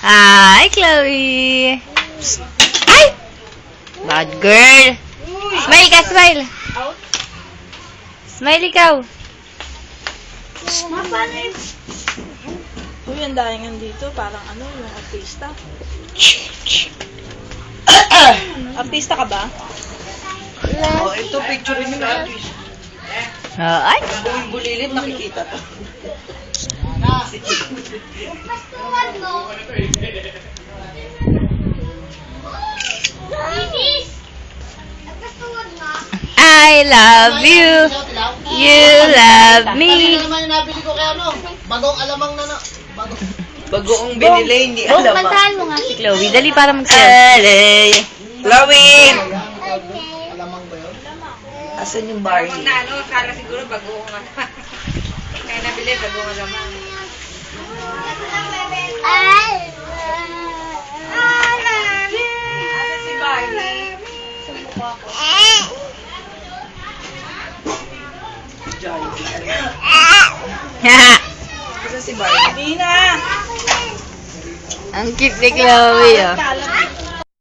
Hi, Chloe! Psst. Ay! Bad girl! Smile ka, smile! Smile ikaw! Uy, ang dahingan dito. Parang ano, yung artista. Artista ka ba? Oh, ito picture niyo na. Ay! Buong bulilit nakikita to. Pastuhan mo. Isis! Pastuhan mo. I love you! You love me! naman yung nabili ko kay ano, bagong alamang na na. Bagoong binili, hindi Oh, alam. kantahan mo nga si Chloe. Dali para magsayaw. Chloe! Alamang ba yun? Asan yung Barney? Ano, kala siguro bagoong kaya nabili bagoong naman. Si Barney. Asan si Barney? Hindi na. Ang cute ni Chloe, oh. Kala